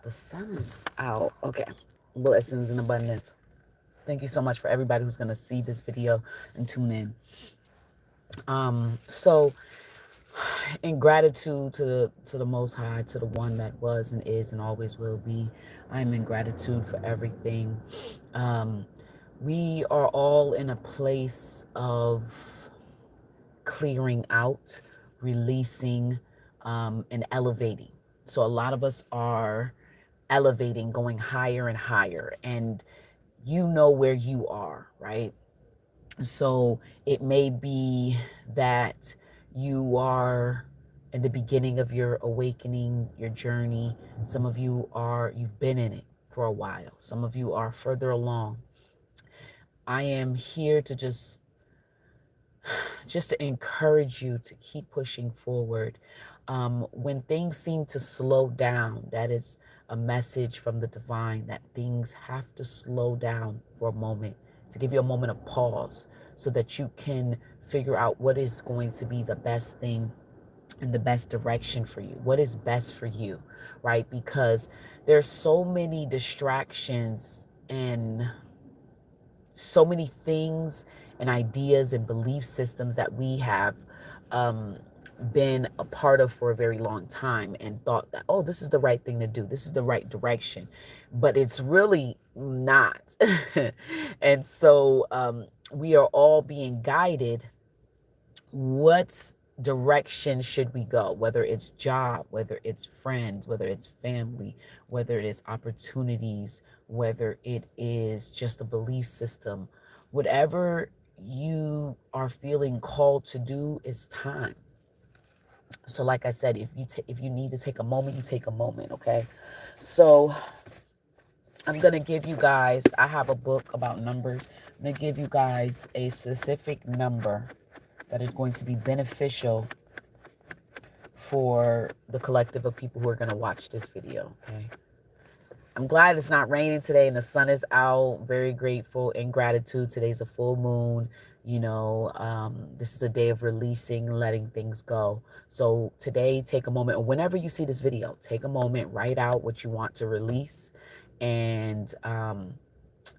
The sun is out. Okay. Blessings in abundance. Thank you so much for everybody who's going to see this video and tune in. So in gratitude to the Most High, to the one that was and is and always will be, I'm in gratitude for everything. We are all in a place of clearing out, releasing, and elevating. So a lot of us are elevating, going higher and higher, and you know where you are, right? So it may be that you are in the beginning of your awakening, your journey. Some of you are, you've been in it for a while. Some of you are further along. I am here to just to encourage you to keep pushing forward. When things seem to slow down, that is a message from the divine that things have to slow down for a moment, to give you a moment of pause so that you can figure out what is going to be the best thing and the best direction for you. What is best for you, right? Because there's so many distractions and so many things and ideas and belief systems that we have um, been a part of for a very long time and thought that, oh, this is the right thing to do. This is the right direction. But it's really not. And so we are all being guided. What direction should we go? Whether it's job, whether it's friends, whether it's family, whether it is opportunities, whether it is just a belief system, whatever you are feeling called to do, it's time. So like I said, if you need to take a moment, you take a moment, okay? So I'm going to give you guys, I have a book about numbers. I'm going to give you guys a specific number that is going to be beneficial for the collective of people who are going to watch this video, okay? I'm glad it's not raining today and the sun is out. Very grateful and gratitude. Today's a full moon. This is a day of releasing, letting things go. So today, take a moment, or whenever you see this video, take a moment, write out what you want to release. And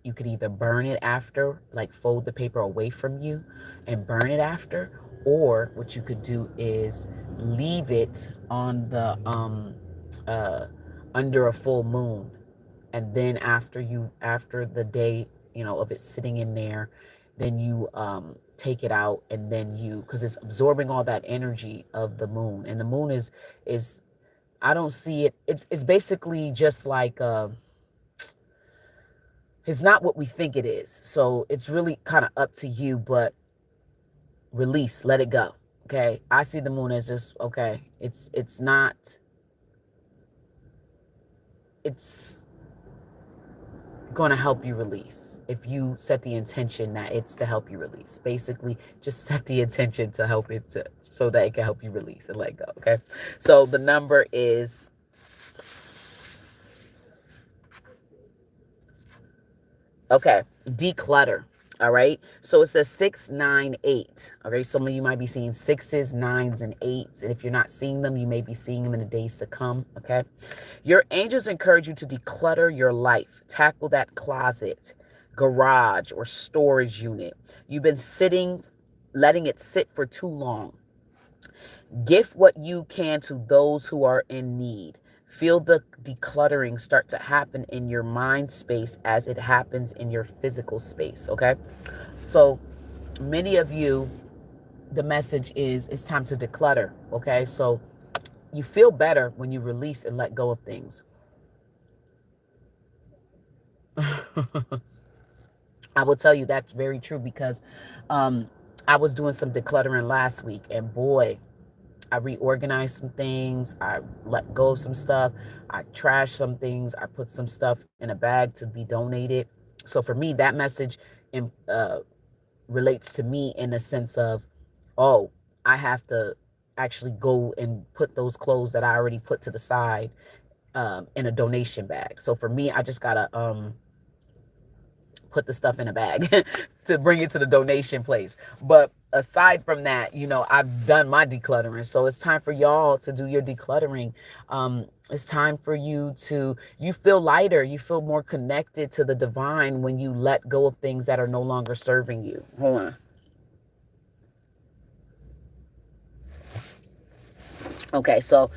you could either burn it after, like fold the paper away from you and burn it after, or what you could do is leave it on the under a full moon, and then after the day of it sitting in there, then you take it out, and then because it's absorbing all that energy of the moon, and the moon is I don't see it, it's basically just like it's not what we think it is. So it's really kind of up to you, but release, let it go. Okay. I see the moon as just, okay, it's not, it's going to help you release. If you set the intention that it's to help you release, basically just set the intention to help it so that it can help you release and let go. Okay. So the number is, okay, declutter. All right. So it says 698. Okay. Some of you might be seeing sixes, nines, and eights. And if you're not seeing them, you may be seeing them in the days to come. Okay. Your angels encourage you to declutter your life. Tackle that closet, garage, or storage unit. You've been letting it sit for too long. Gift what you can to those who are in need. Feel the decluttering start to happen in your mind space as it happens in your physical space, okay? So many of you, the message is it's time to declutter, okay? So you feel better when you release and let go of things. I will tell you that's very true because I was doing some decluttering last week, and boy, I reorganized some things. I let go of some stuff. I trashed some things. I put some stuff in a bag to be donated. So for me, that message relates to me in the sense of, oh, I have to actually go and put those clothes that I already put to the side in a donation bag. So for me, I just gotta put the stuff in a bag to bring it to the donation place. But aside from that, I've done my decluttering. So it's time for y'all to do your decluttering. It's time for you feel lighter, you feel more connected to the divine when you let go of things that are no longer serving you. Hold on. Okay, so,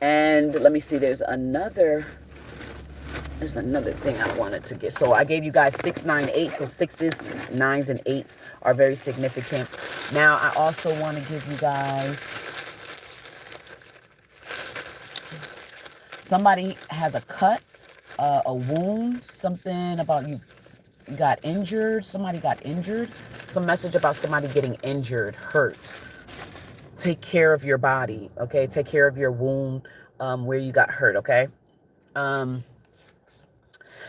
and let me see, there's another thing I wanted to get. So I gave you guys 6, 9, 8. So 6s, 9s, and 8s are very significant. Now I also want to give you guys, somebody has a cut, a wound, something about you got injured. Somebody got injured. Some message about somebody getting injured, hurt. Take care of your body, okay? Take care of your wound, where you got hurt, okay?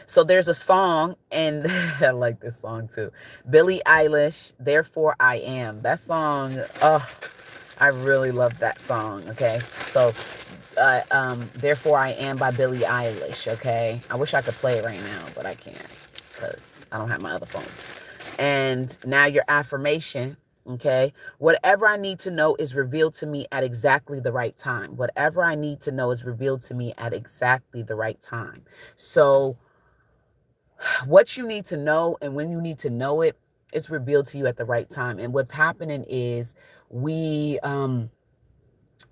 So there's a song, and I like this song too. Billie Eilish, Therefore I Am. That song, oh, I really love that song, okay? So, Therefore I Am by Billie Eilish, okay? I wish I could play it right now, but I can't because I don't have my other phone. And now your affirmation, okay? Whatever I need to know is revealed to me at exactly the right time. Whatever I need to know is revealed to me at exactly the right time. So what you need to know and when you need to know it, it's revealed to you at the right time. And what's happening is we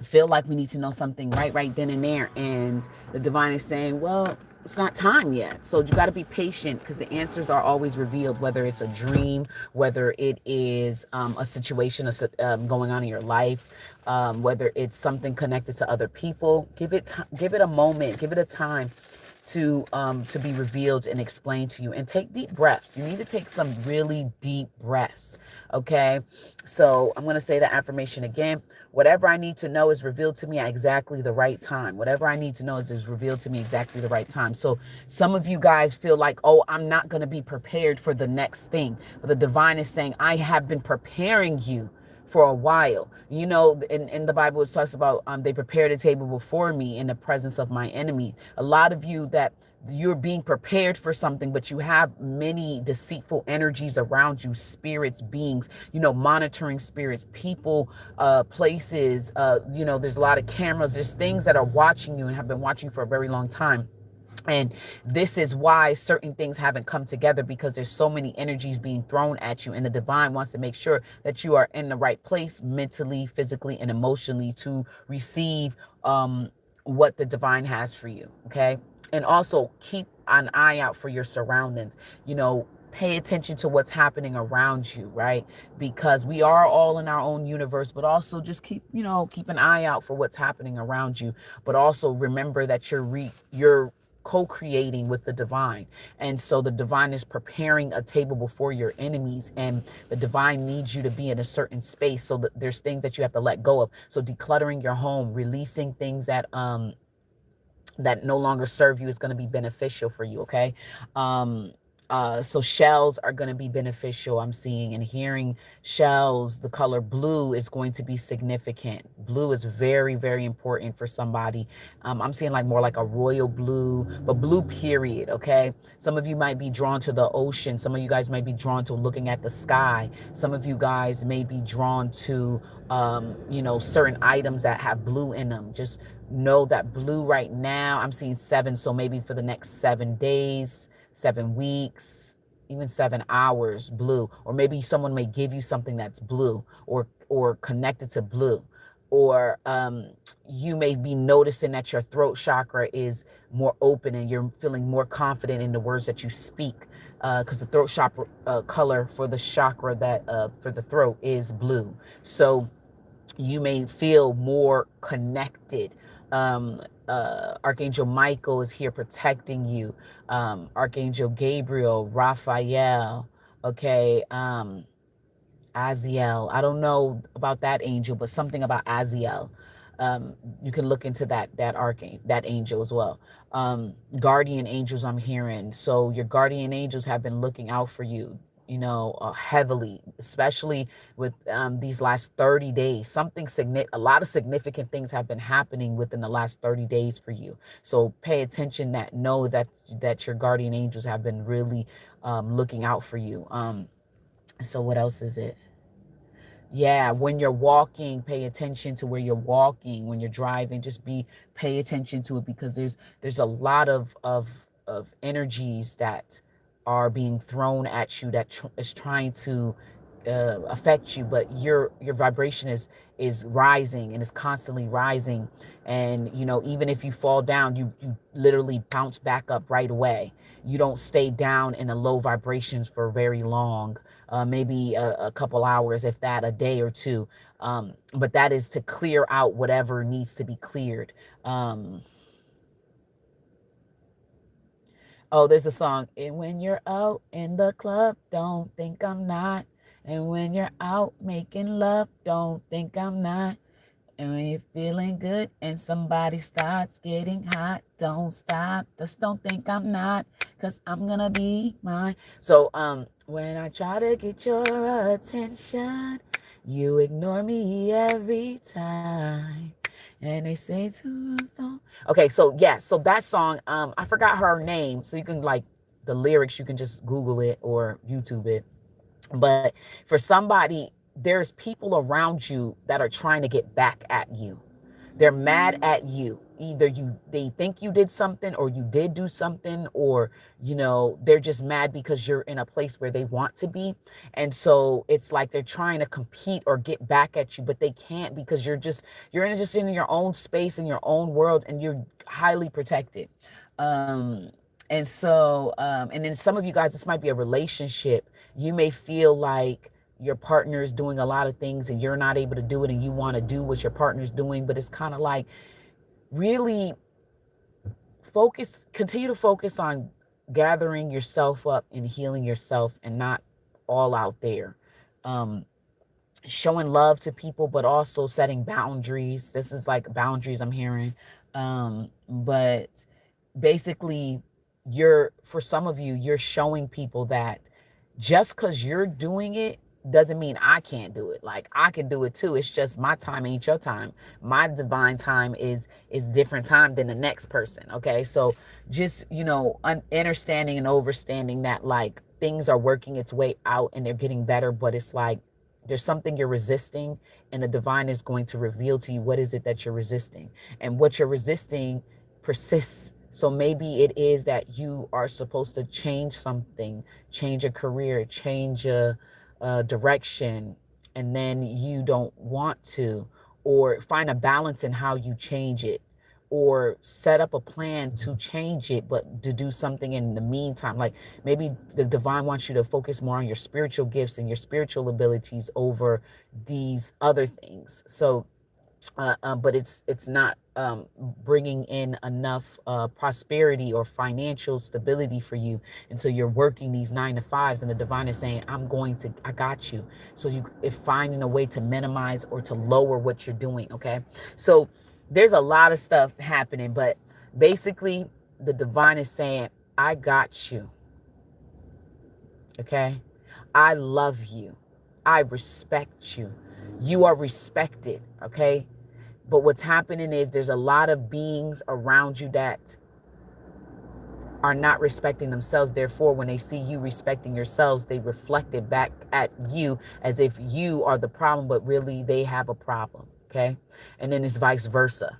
feel like we need to know something right then and there. And the divine is saying, well, it's not time yet. So you got to be patient because the answers are always revealed, whether it's a dream, whether it is a situation going on in your life, whether it's something connected to other people. Give it a moment, give it a time to be revealed and explained to you. And take deep breaths. You need to take some really deep breaths. Okay. So I'm going to say the affirmation again. Whatever I need to know is revealed to me at exactly the right time. Whatever I need to know is revealed to me exactly the right time. So some of you guys feel like, oh, I'm not going to be prepared for the next thing. But the divine is saying, I have been preparing you for a while. In the Bible, it talks about they prepared a table before me in the presence of my enemy. A lot of you that you're being prepared for something, but you have many deceitful energies around you, spirits, beings, monitoring spirits, people, places, there's a lot of cameras, there's things that are watching you and have been watching for a very long time. And this is why certain things haven't come together, because there's so many energies being thrown at you. And the divine wants to make sure that you are in the right place mentally, physically, and emotionally to receive what the divine has for you. Okay. And also keep an eye out for your surroundings. Pay attention to what's happening around you, right? Because we are all in our own universe, but also just keep an eye out for what's happening around you. But also remember that you're co-creating with the divine. And so the divine is preparing a table before your enemies, and the divine needs you to be in a certain space. So that there's things that you have to let go of. So decluttering your home, releasing things that no longer serve you is going to be beneficial for you. Okay. So shells are going to be beneficial. I'm seeing and hearing shells. The color blue is going to be significant. Blue is very, very important for somebody. I'm seeing like more like a royal blue, but blue period. Okay. Some of you might be drawn to the ocean. Some of you guys might be drawn to looking at the sky. Some of you guys may be drawn to, certain items that have blue in them. Just know that blue right now, I'm seeing 7. So maybe for the next 7 days, 7 weeks, even 7 hours, blue. Or maybe someone may give you something that's blue or connected to blue. Or you may be noticing that your throat chakra is more open and you're feeling more confident in the words that you speak, because the throat chakra color for the chakra that for the throat is blue. So you may feel more connected. Archangel Michael is here protecting you. Archangel Gabriel, Raphael, okay, Aziel. I don't know about that angel, but something about Aziel. You can look into that angel as well. Guardian angels I'm hearing. So your guardian angels have been looking out for you, heavily, especially with these last 30 days. A lot of significant things have been happening within the last 30 days for you. So pay attention, know that your guardian angels have been really looking out for you. So what else is it? Yeah, when you're walking, pay attention to where you're walking. When you're driving, just pay attention to it, because there's a lot of energies that are being thrown at you that is trying to affect you, but your vibration is rising, and is constantly rising. And even if you fall down, you literally bounce back up right away. You don't stay down in a low vibrations for very long, maybe a couple hours, if that, a day or two. But that is to clear out whatever needs to be cleared. Oh, there's a song. And when you're out in the club, don't think I'm not. And when you're out making love, don't think I'm not. And when you're feeling good and somebody starts getting hot, don't stop. Just don't think I'm not, cause I'm gonna be mine. So when I try to get your attention, you ignore me every time. And they say to so. Okay, so yeah, so that song, I forgot her name, so you can, like, the lyrics, you can just Google it or YouTube it. But for somebody, there's people around you that are trying to get back at you. They're mad at you. Either they think you did something, or you did do something, or they're just mad because you're in a place where they want to be. And so it's like they're trying to compete or get back at you, but they can't, because just in your own space, in your own world, and you're highly protected. And then some of you guys, this might be a relationship. You may feel like your partner is doing a lot of things and you're not able to do it, and you want to do what your partner's doing, but it's kind of like, really continue to focus on gathering yourself up and healing yourself, and not all out there. Showing love to people, but also setting boundaries. This is like boundaries I'm hearing. But basically, for some of you, you're showing people that just because you're doing it doesn't mean I can't do it. Like, I can do it too. It's just my time ain't your time. My divine time is different time than the next person. Okay, so just understanding and overstanding that, like, things are working its way out and they're getting better, but it's like there's something you're resisting, and the divine is going to reveal to you what is it that you're resisting, and what you're resisting persists. So maybe it is that you are supposed to change something, change a career, change a direction, and then you don't want to, or find a balance in how you change it, or set up a plan to change it, but to do something in the meantime. Like, maybe the divine wants you to focus more on your spiritual gifts and your spiritual abilities over these other things. So but it's not bringing in enough prosperity or financial stability for you, and so you're working these 9 to 5s, and the divine is saying, I got you. So if finding a way to minimize or to lower what you're doing. Okay, so there's a lot of stuff happening, but basically the divine is saying, I got you. Okay, I love you, I respect you, you are respected. Okay, but what's happening is there's a lot of beings around you that are not respecting themselves. Therefore, when they see you respecting yourselves, they reflect it back at you as if you are the problem, but really they have a problem. Okay, and then it's vice versa.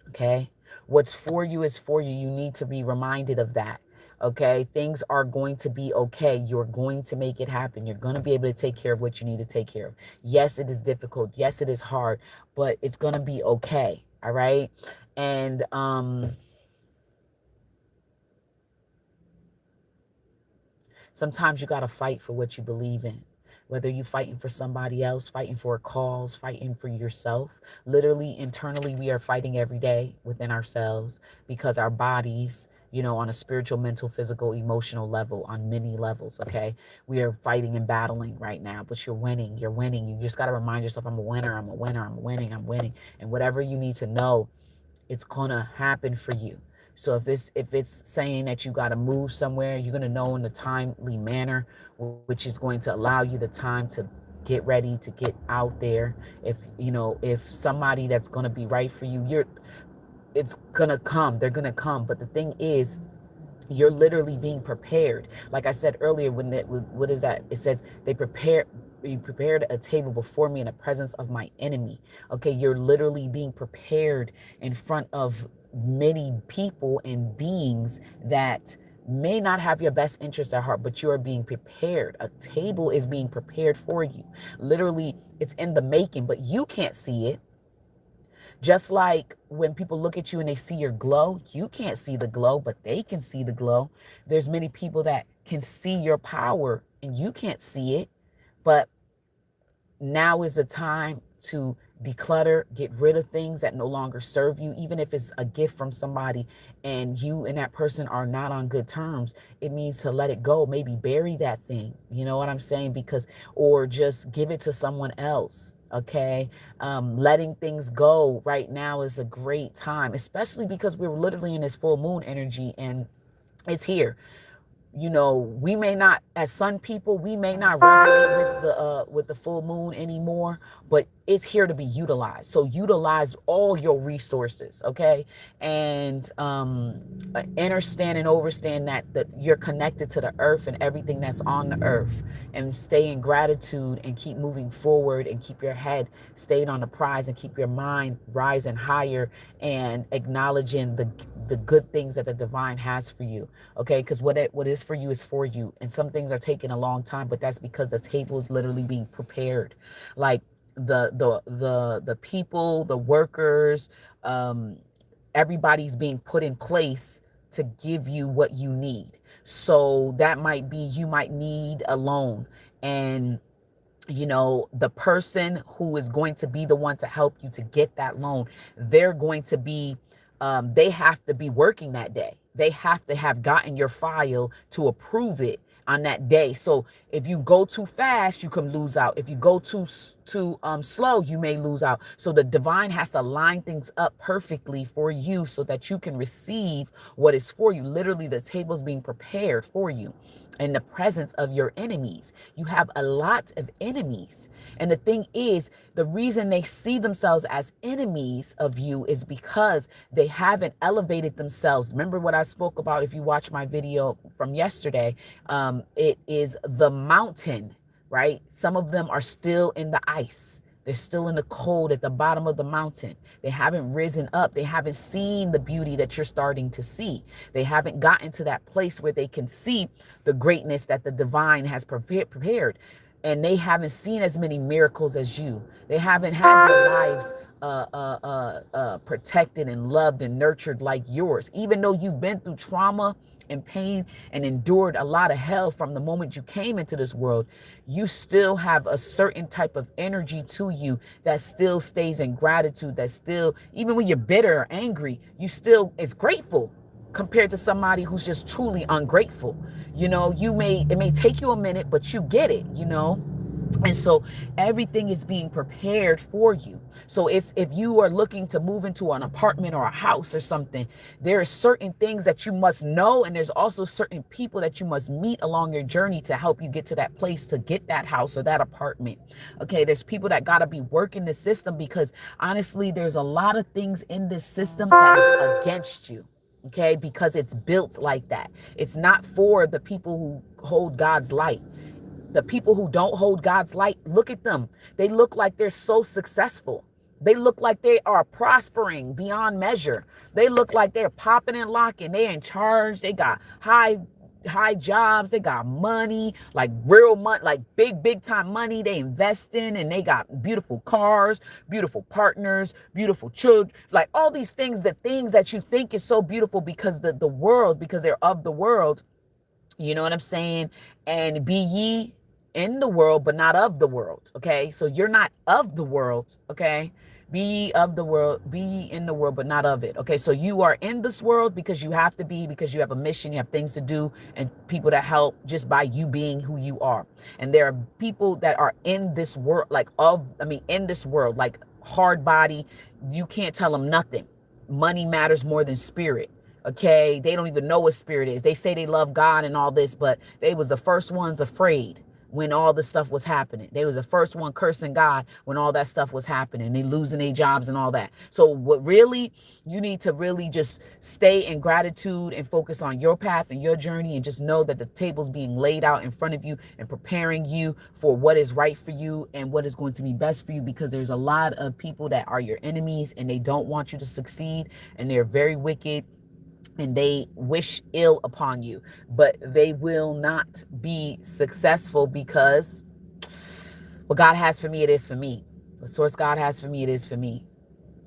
Okay, what's for you is for you. You need to be reminded of that. Okay, things are going to be okay. You're going to make it happen. You're going to be able to take care of what you need to take care of. Yes, it is difficult. Yes, it is hard, but it's going to be okay. All right. And sometimes you got to fight for what you believe in. Whether you're fighting for somebody else, fighting for a cause, fighting for yourself. Literally, internally, we are fighting every day within ourselves, because our bodies, on a spiritual, mental, physical, emotional level, on many levels, okay? We are fighting and battling right now, but you're winning. You're winning. You just got to remind yourself, I'm a winner. I'm a winner. I'm winning. I'm winning. And whatever you need to know, it's gonna happen for you. So if it's saying that you got to move somewhere, you're gonna know in a timely manner, which is going to allow you the time to get ready to get out there. If somebody that's gonna be right for you, it's gonna come. They're gonna come. But the thing is, You're literally being prepared. Like I said earlier, when that, what is that? It says you prepared a table before me in the presence of my enemy. Okay, you're literally being prepared in front of many people and beings that may not have your best interest at heart, but you are being prepared. A table is being prepared for you. Literally, it's in the making, but you can't see it. Just like when people look at you and they see your glow, you can't see the glow, but they can see the glow. There's many people that can see your power and you can't see it, but now is the time to declutter, get rid of things that no longer serve you. Even if it's a gift from somebody and you and that person are not on good terms, it means to let it go. Maybe bury that thing. You know what I'm saying? Because, or just give it to someone else. Okay. Letting things go right now is a great time, especially because we're literally in this full moon energy and it's here. You know, we may not, as sun people, we may not resonate with the full moon anymore, but it's here to be utilized. So utilize all your resources, okay? And understand and overstand that you're connected to the earth and everything that's on the earth, and stay in gratitude and keep moving forward and keep your head stayed on the prize and keep your mind rising higher and acknowledging the good things that the divine has for you. Okay, because what is for you is for you, and some things are taking a long time, but that's because the table is literally being prepared. Like the people, the workers, everybody's being put in place to give you what you need. So that might be, you might need a loan, and you know, the person who is going to be the one to help you to get that loan, they're going to be, they have to be working that day. They have to have gotten your file to approve it on that day. So if you go too fast, you can lose out. If you go too slow, you may lose out. So the divine has to line things up perfectly for you so that you can receive what is for you. Literally, the table's being prepared for you in the presence of your enemies. You have a lot of enemies. And the thing is, the reason they see themselves as enemies of you is because they haven't elevated themselves. Remember what I spoke about if you watch my video from yesterday? It is the mountain, right? Some of them are still in the ice. They're still in the cold at the bottom of the mountain. They haven't risen up. They haven't seen the beauty that you're starting to see. They haven't gotten to that place where they can see the greatness that the divine has prepared. And they haven't seen as many miracles as you. They haven't had their lives protected and loved and nurtured like yours. Even though you've been through trauma and pain and endured a lot of hell from the moment you came into this world, you still have a certain type of energy to you that still stays in gratitude, that still, even when you're bitter or angry, you still is grateful compared to somebody who's just truly ungrateful. You know, it may take you a minute, but you get it, you know? And so everything is being prepared for you. So it's, if you are looking to move into an apartment or a house or something, there are certain things that you must know. And there's also certain people that you must meet along your journey to help you get to that place, to get that house or that apartment. Okay. There's people that got to be working the system, because honestly, there's a lot of things in this system that is against you. Okay. Because it's built like that. It's not for the people who hold God's light. The people who don't hold God's light, look at them. They look like they're so successful. They look like they are prospering beyond measure. They look like they're popping and locking. They're in charge. They got high jobs. They got money, like real money, like big time money they invest in. And they got beautiful cars, beautiful partners, beautiful children, like all these things, the things that you think is so beautiful because the world, because they're of the world. You know what I'm saying? And be ye in the world, but not of the world. Okay. So you're not of the world. Okay. Be ye of the world, be ye in the world, but not of it. Okay. So you are in this world because you have to be, because you have a mission, you have things to do, and people to help just by you being who you are. And there are people that are in this world, in this world, like hard body. You can't tell them nothing. Money matters more than spirit. Okay, they don't even know what spirit is. They say they love God and all this, but they was the first ones afraid when all the stuff was happening. They was the first one cursing God when all that stuff was happening. They losing their jobs and all that. So what really, you need to really just stay in gratitude and focus on your path and your journey, and just know that the table's being laid out in front of you and preparing you for what is right for you and what is going to be best for you, because there's a lot of people that are your enemies and they don't want you to succeed, and they're very wicked, and they wish ill upon you, but they will not be successful, because what God has for me, it is for me. The source God has for me, it is for me.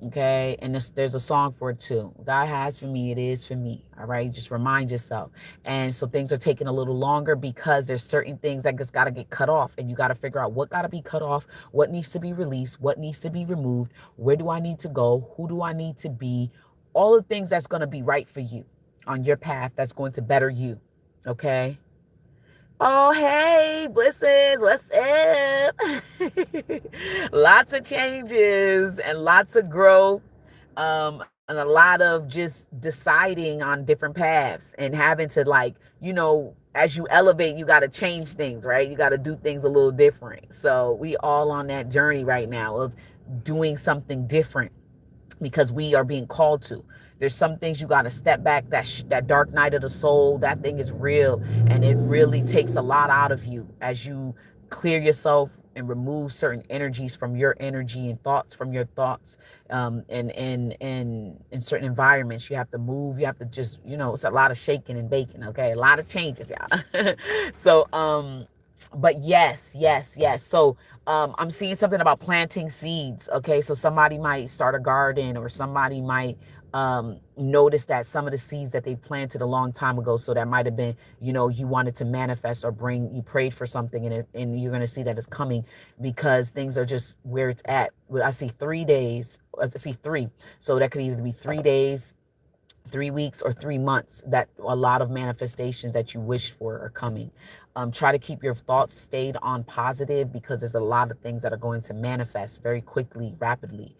Okay. And there's a song for it too. God has for me, it is for me. All right. Just remind yourself. And so things are taking a little longer because there's certain things that just got to get cut off, and you got to figure out what got to be cut off, what needs to be released, what needs to be removed, where do I need to go, who do I need to be, all the things that's going to be right for you on your path, that's going to better you. Okay. Oh, hey, Blisses, what's up? Lots of changes and lots of growth, and a lot of just deciding on different paths and having to, like, as you elevate, you got to change things, right? You got to do things a little different. So we all on that journey right now of doing something different, because we are being called to. There's some things you got to step back. That dark night of the soul, that thing is real, and it really takes a lot out of you as you clear yourself and remove certain energies from your energy and thoughts from your thoughts. And in certain environments, you have to move. You have to just, it's a lot of shaking and baking. Okay, a lot of changes, y'all. So, but yes. So I'm seeing something about planting seeds. Okay, so somebody might start a garden, or somebody might notice that some of the seeds that they planted a long time ago, so that might have been, you wanted to manifest or you prayed for something, and you're going to see that it's coming, because things are just where it's at. I see 3 days. I see 3. So that could either be 3 days, 3 weeks, or 3 months, that a lot of manifestations that you wish for are coming. Try to keep your thoughts stayed on positive, because there's a lot of things that are going to manifest very quickly, rapidly.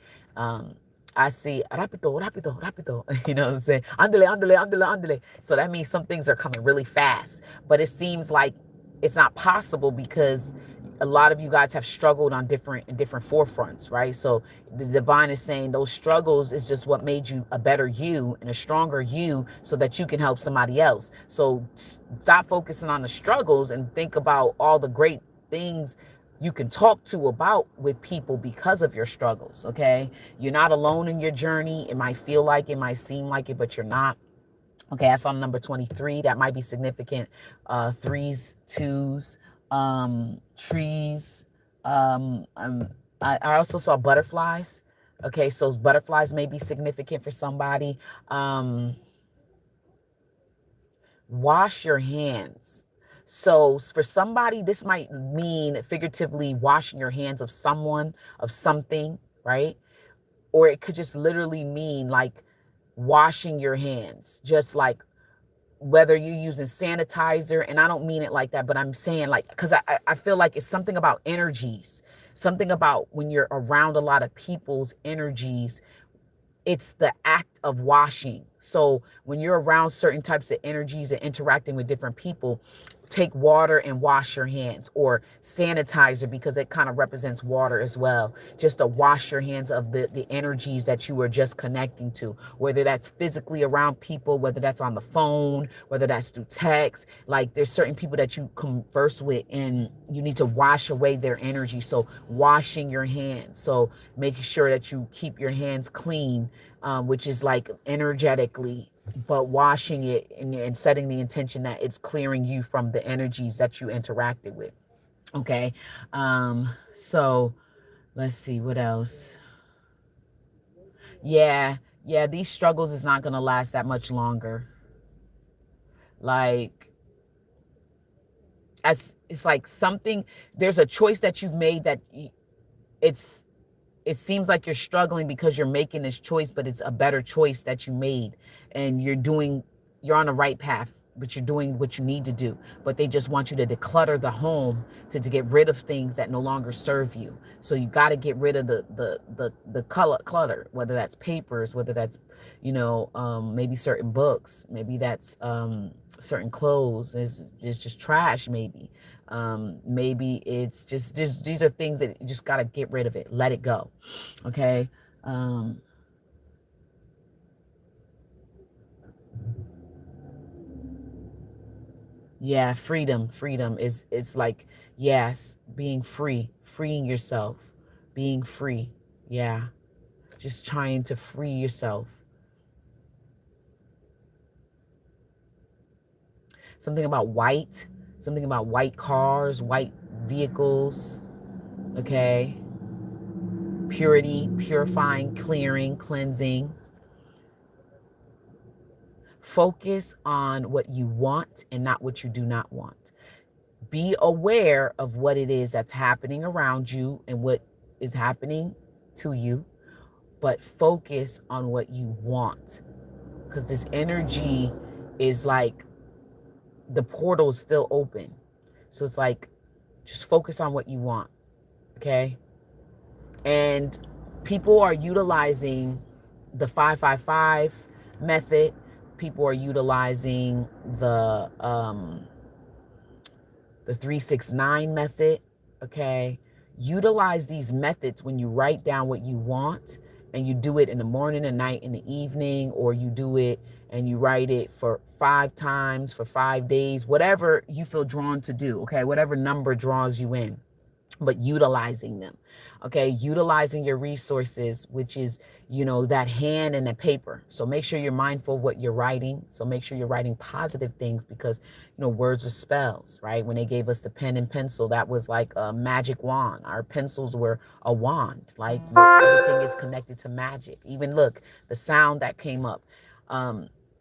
I see rápido, rápido, rápido. You know what I'm saying? Andale, andale, andale, andale. So that means some things are coming really fast, but it seems like it's not possible, because a lot of you guys have struggled on different forefronts, right? So the divine is saying those struggles is just what made you a better you and a stronger you, so that you can help somebody else. So stop focusing on the struggles and think about all the great things you can talk to about with people because of your struggles. Okay, you're not alone in your journey. It might feel like it, might seem like it, but you're not. Okay, that's on number 23. That might be significant. Threes, twos, trees. I also saw butterflies. Okay, so butterflies may be significant for somebody. Wash your hands. So for somebody, this might mean figuratively washing your hands of someone, of something, right? Or it could just literally mean like washing your hands, just like whether you're using sanitizer. And I don't mean it like that, but I'm saying, like, because I feel like it's something about energies, something about when you're around a lot of people's energies. It's the act of washing. So when you're around certain types of energies and interacting with different people, take water and wash your hands, or sanitizer, because it kind of represents water as well, just to wash your hands of the energies that you were just connecting to, whether that's physically around people, whether that's on the phone, whether that's through text. Like, there's certain people that you converse with and you need to wash away their energy. So washing your hands, so making sure that you keep your hands clean, which is like energetically, but washing it and setting the intention that it's clearing you from the energies that you interacted with. Okay. So let's see what else. Yeah, these struggles is not gonna last that much longer. Like, as it's like something, there's a choice that you've made that it's it seems like you're struggling because you're making this choice, but it's a better choice that you made, and you're on the right path but you're doing what you need to do. But they just want you to declutter the home to get rid of things that no longer serve you. So you got to get rid of the color clutter, whether that's papers, whether that's, maybe certain books, maybe that's certain clothes. It's just trash, maybe. Maybe it's just these are things that you just got to get rid of it, let it go. Okay. Yeah, freedom is, it's like, yes, being free, freeing yourself, being free. Yeah, just trying to free yourself. Something about white cars, white vehicles. Okay. Purity, purifying, clearing, cleansing. Focus on what you want and not what you do not want. Be aware of what it is that's happening around you and what is happening to you, but focus on what you want. Because this energy is like the portal is still open. So it's like, just focus on what you want. Okay. And people are utilizing the 555 method. People are utilizing the 369 method. Okay. Utilize these methods when you write down what you want, and you do it in the morning, at night, in the evening, or you do it and you write it for 5 times for 5 days, whatever you feel drawn to do. Okay. Whatever number draws you in, but utilizing them. Okay. Utilizing your resources, which is, that hand and the paper. So make sure you're mindful of what you're writing. So make sure you're writing positive things, because, words are spells, right? When they gave us the pen and pencil, that was like a magic wand. Our pencils were a wand. Like, everything is connected to magic. Even look, the sound that came up,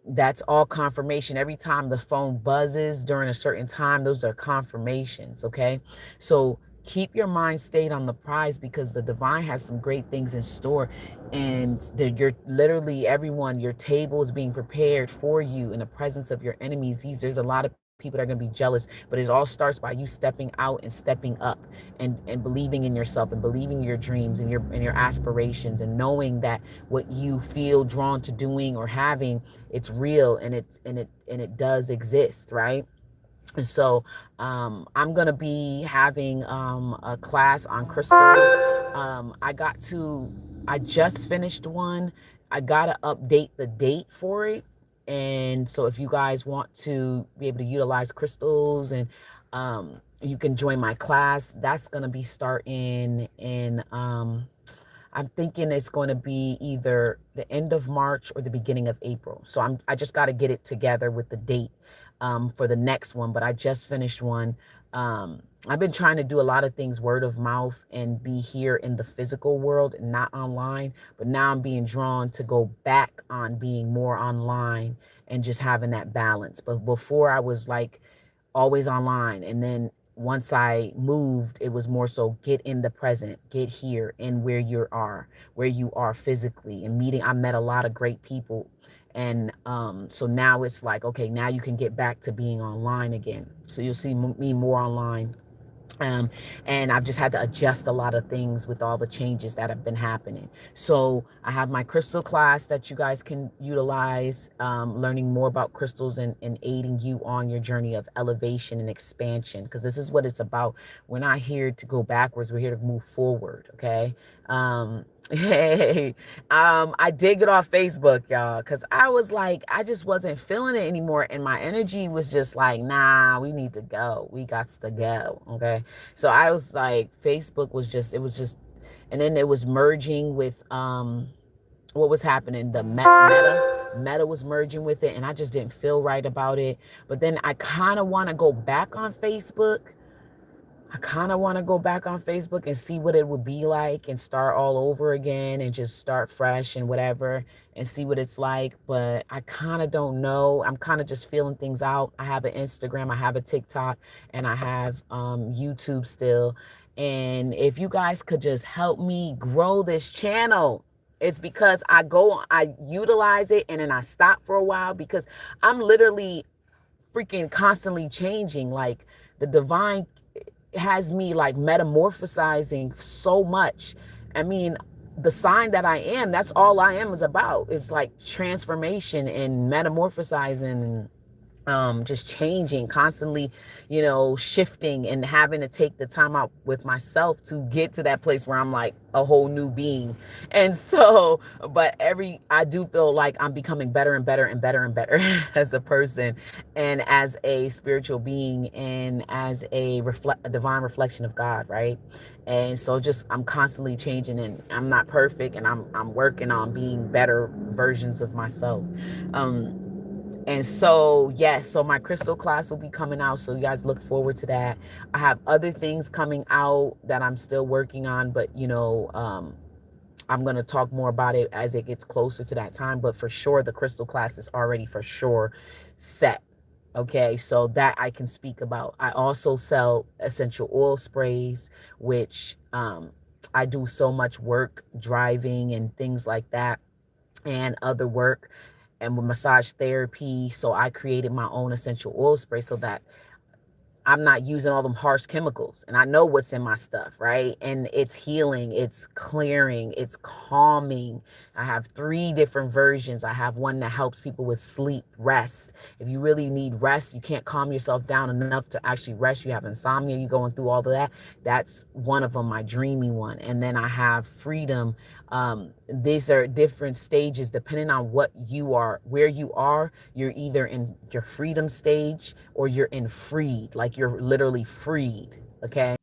that's all confirmation. Every time the phone buzzes during a certain time, those are confirmations. Okay. So keep your mind stayed on the prize, because the divine has some great things in store, and you're literally, everyone, your table is being prepared for you in the presence of your enemies. There's a lot of people that are going to be jealous, but it all starts by you stepping out and stepping up, and believing in yourself, and believing in your dreams and your aspirations, and knowing that what you feel drawn to doing or having, it's real, and it does exist, right? So I'm going to be having a class on crystals. I just finished one. I got to update the date for it. And so if you guys want to be able to utilize crystals, and you can join my class, that's going to be starting in, I'm thinking it's going to be either the end of March or the beginning of April. So I just got to get it together with the date for the next one. But I just finished one. I've been trying to do a lot of things word of mouth and be here in the physical world and not online. But now I'm being drawn to go back on being more online and just having that balance. But before, I was like always online. And then once I moved, it was more so get in the present, get here and where you are physically, and meeting. I met a lot of great people. And so now it's like, okay, now you can get back to being online again. So you'll see me more online. And I've just had to adjust a lot of things with all the changes that have been happening. So I have my crystal class that you guys can utilize, learning more about crystals, and aiding you on your journey of elevation and expansion, because this is what it's about. We're not here to go backwards. We're here to move forward. Okay. Hey, I did get off Facebook, y'all, because I was like, I just wasn't feeling it anymore. And my energy was just like, nah, we need to go. We got to go. Okay. So I was like, Facebook was just, and then it was merging with, what was happening? The meta was merging with it. And I just didn't feel right about it. But then I kind of want to go back on Facebook. And see what it would be like, and start all over again, and just start fresh and whatever, and see what it's like. But I kind of don't know. I'm kind of just feeling things out. I have an Instagram, I have a TikTok, and I have YouTube still. And if you guys could just help me grow this channel. It's because I utilize it, and then I stop for a while, because I'm literally freaking constantly changing. Like the divine has me like metamorphosizing so much. I mean, the sign that I am, that's all I am is about. It's like transformation and metamorphosizing and just changing constantly, shifting and having to take the time out with myself to get to that place where I'm like a whole new being. And so, but I do feel like I'm becoming better and better and better and better as a person and as a spiritual being and as a divine reflection of God, right? And so just I'm constantly changing and I'm not perfect and I'm working on being better versions of myself. And so, yes, so my crystal class will be coming out. So you guys look forward to that. I have other things coming out that I'm still working on, but I'm going to talk more about it as it gets closer to that time. But for sure, the crystal class is already for sure set. Okay, so that I can speak about. I also sell essential oil sprays, which I do so much work driving and things like that and other work and with massage therapy. So I created my own essential oil spray so that I'm not using all them harsh chemicals and I know what's in my stuff, right? And it's healing, it's clearing, it's calming. I have 3 different versions. I have one that helps people with sleep, rest. If you really need rest, you can't calm yourself down enough to actually rest. You have insomnia, you're going through all of that. That's one of them, my dreamy one. And then I have freedom. These are different stages depending on what you are, where you are. You're either in your freedom stage or you're in freed, like you're literally freed. Okay.